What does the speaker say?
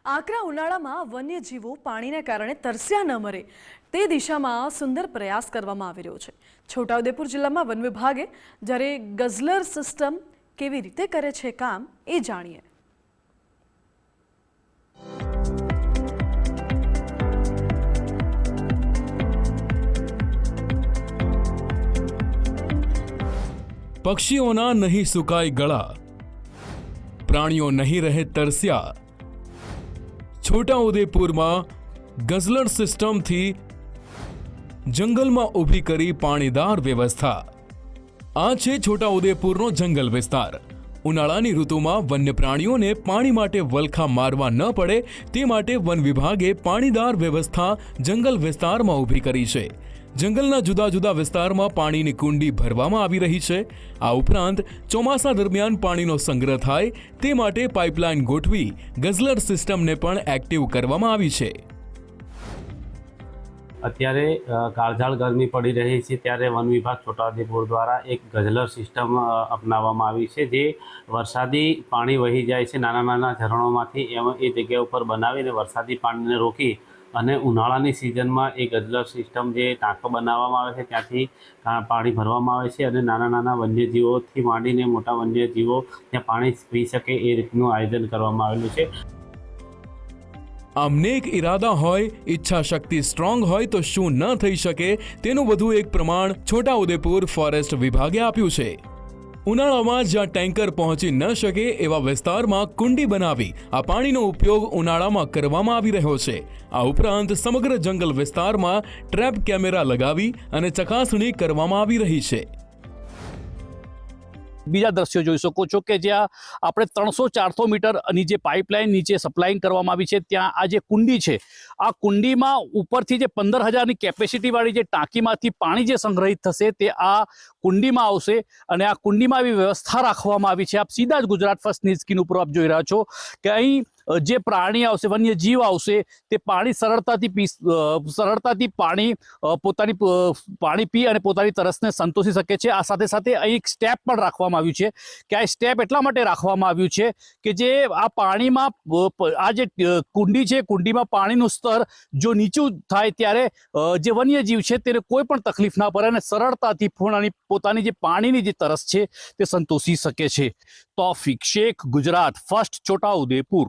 આકરા ઉનાળામાં વન્યજીવો પાણીને કારણે તરસ્યા ન મરે તે દિશામાં સુંદર પ્રયાસ કરવામાં આવી રહ્યો છે। છોટાઉદેપુર જિલ્લામાં વન વિભાગે જ્યારે ગઝલર સિસ્ટમ કેવી રીતે કરે છે કામ એ જાણીએ। પક્ષીઓના નહીં સુકાય ગળા, પ્રાણીઓ નહીં રહે તરસ્યા। છોટાઉદેપુરમાં ગઝલર સિસ્ટમથી જંગલમાં ઊભી કરી પાણીદાર વ્યવસ્થા। આ છે છોટાઉદેપુરનો જંગલ વિસ્તાર। ઉનાળાની ઋતુમાં વન્ય પ્રાણીઓને પાણી માટે વલખા મારવા ન પડે તે માટે વન વિભાગે પાણીદાર વ્યવસ્થા જંગલ વિસ્તારમાં ઊભી કરી છે। જંગલના જુદા જુદા વિસ્તારમાં પાણીની કુંડી ભરવામાં આવી રહી છે। આ ઉપરાંત ચોમાસા દરમિયાન પાણીનો સંગ્રહ થાય તે માટે પાઇપલાઇન ગોઠવી ગઝલર સિસ્ટમને પણ એક્ટિવ કરવામાં આવી છે। અત્યારે કાળઝાળ ગરમી પડી રહી છે ત્યારે વન વિભાગ છોટાઉદેપુર દ્વારા એક ગઝલર સિસ્ટમ અપનાવવામાં આવી છે, જે વરસાદી પાણી વહી જાય છે નાના નાના ઝરણોમાંથી એ જગ્યા ઉપર બનાવીને વરસાદી પાણીને રોકી અને ઉનાળાની સિઝનમાં એ ગઝલર સિસ્ટમ જે ટાંકો બનાવવામાં આવે છે ત્યાંથી પાણી ભરવામાં આવે છે અને નાના નાના વન્યજીવોથી માંડીને મોટા વન્યજીવો ત્યાં પાણી પી શકે એ રીતનું આયોજન કરવામાં આવેલું છે। આમ નેક ઇરાદા હોય, ઈચ્છા શક્તિ સ્ટ્રોંગ હોય તો શું ન થઈ શકે તેનું વધુ એક પ્રમાણ છોટાઉદેપુર ફોરેસ્ટ વિભાગે આપ્યું છે। ઉનાળામાં જ્યાં ટેન્કર પહોંચી ન શકે એવા વિસ્તારમાં કુંડી બનાવી આ પાણીનો ઉપયોગ ઉનાળામાં કરવામાં આવી રહ્યો છે। આ ઉપરાંત સમગ્ર જંગલ વિસ્તારમાં ટ્રેપ કેમેરા લગાવી અને ચકાસણી કરવામાં આવી રહી છે। બીજા દ્રશ્યો જોઈ શકો છો કે જ્યાં આપણે 300-400 મીટરની જે પાઇપલાઇન નીચે સપ્લાયિંગ કરવામાં આવી છે ત્યાં આ જે કુંડી છે આ કુંડીમાં ઉપરથી જે 15,000ની કેપેસિટીવાળી જે ટાંકીમાંથી પાણી જે સંગ્રહિત થશે તે આ કુંડીમાં આવશે અને આ કુંડીમાં એવી વ્યવસ્થા રાખવામાં આવી છે। આપ સીધા જ ગુજરાત ફર્સ્ટ ન્યૂઝ સ્ક્રીન ઉપર આપ જોઈ રહ્યા છો કે અહીં જે પ્રાણી આવશે, વન્યજીવ આવશે તે પાણી સરળતાથી પાણી પી અને પોતાની તરસને સંતોષી શકે છે। આ સાથે સાથે અહીં એક સ્ટેપ પણ રાખવામાં આવ્યું છે કે આ સ્ટેપ એટલા માટે રાખવામાં આવ્યું છે કે જે આ પાણીમાં આ જે કુંડી છે કુંડીમાં પાણીનું સ્તર જો નીચું થાય ત્યારે જે વન્યજીવ છે તેને કોઈ પણ તકલીફ ના પડે અને સરળતાથી પોતાની જે પાણીની જે તરસ છે તે સંતોષી શકે છે। તૌફિક શેખ, ગુજરાત ફર્સ્ટ, છોટાઉદેપુર।